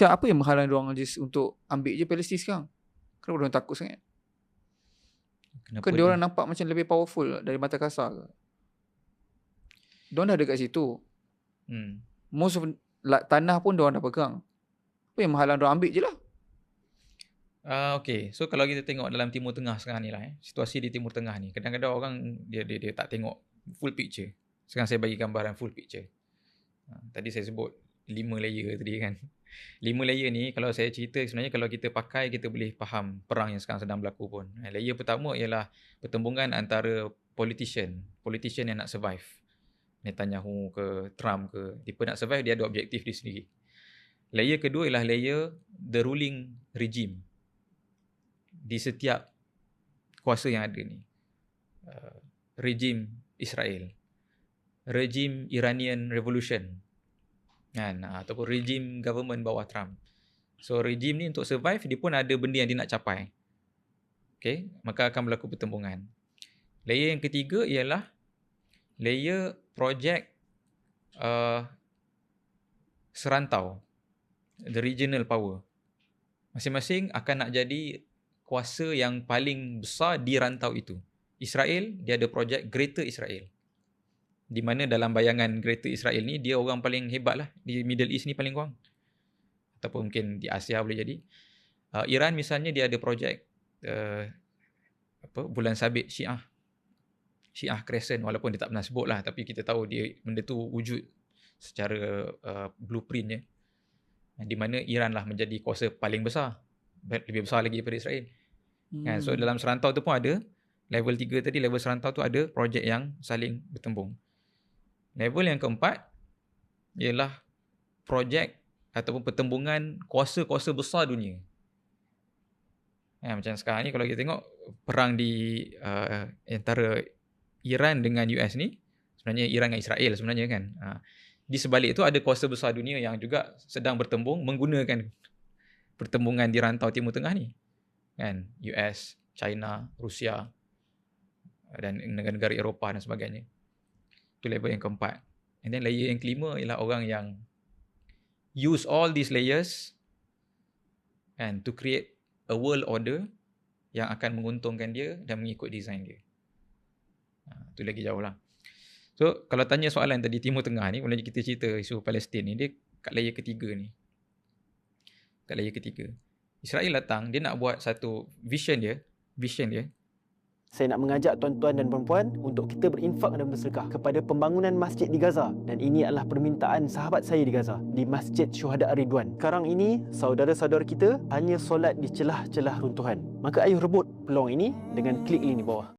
Tak, apa yang menghalang diorang just untuk ambil je Palestin sekarang? Kenapa diorang takut sangat? Kenapa Kan diorang nampak macam lebih powerful dari mata kasar ke? Diorang dah ada kat situ. Most of tanah pun diorang dah pegang. Apa yang menghalang diorang? Ambil je lah. Okay, so kalau kita tengok dalam Timur Tengah sekarang ni lah, situasi di Timur Tengah ni, kadang-kadang orang dia tak tengok full picture. Sekarang saya bagi gambaran full picture. Tadi saya sebut 5 layer tadi kan. 5 layer ni kalau saya cerita, sebenarnya kalau kita pakai, kita boleh faham perang yang sekarang sedang berlaku pun. Layer pertama ialah pertembungan antara politician yang nak survive. Netanyahu ke Trump ke, dia nak survive, dia ada objektif dia sendiri. Layer kedua ialah layer the ruling regime di setiap kuasa yang ada ni. Regime Israel, regime Iranian Revolution kan, ataupun regime government bawah Trump. So regime ni untuk survive, dia pun ada benda yang dia nak capai. Okay, maka akan berlaku pertembungan. Layer yang ketiga ialah layer projek serantau, the regional power. Masing-masing akan nak jadi kuasa yang paling besar di rantau itu. Israel, dia ada projek Greater Israel, di mana dalam bayangan Greater Israel ni, dia orang paling hebat lah di Middle East ni paling kurang, ataupun mungkin di Asia boleh jadi. Iran misalnya, dia ada projek bulan sabit Syiah Crescent, walaupun dia tak pernah sebut lah, tapi kita tahu dia benda tu wujud secara blueprintnya, di mana Iran lah menjadi kuasa paling besar, lebih besar lagi daripada Israel. Kan? So dalam serantau tu pun ada level 3 tadi, level serantau tu ada projek yang saling bertembung. Level yang keempat ialah projek ataupun pertembungan kuasa-kuasa besar dunia. Macam sekarang ni kalau kita tengok perang di antara Iran dengan US ni, sebenarnya Iran dengan Israel sebenarnya kan. Di sebalik itu ada kuasa besar dunia yang juga sedang bertembung menggunakan pertembungan di rantau Timur Tengah ni. Kan, US, China, Rusia dan negara-negara Eropah dan sebagainya. Itu level yang keempat. And then layer yang kelima ialah orang yang use all these layers and to create a world order yang akan menguntungkan dia dan mengikut design dia. Itu lagi jauh lah. So kalau tanya soalan tadi Timur Tengah ni, bila kita cerita isu Palestin ni, dia kat layer ketiga ni. Kat layer ketiga. Israel datang, dia nak buat satu vision dia. Saya nak mengajak tuan-tuan dan puan-puan untuk kita berinfak dan bersedekah kepada pembangunan masjid di Gaza. Dan ini adalah permintaan sahabat saya di Gaza, di Masjid Syuhada Ar-Ridwan. Sekarang ini, saudara-saudara kita hanya solat di celah-celah runtuhan. Maka ayuh rebut peluang ini dengan klik link di bawah.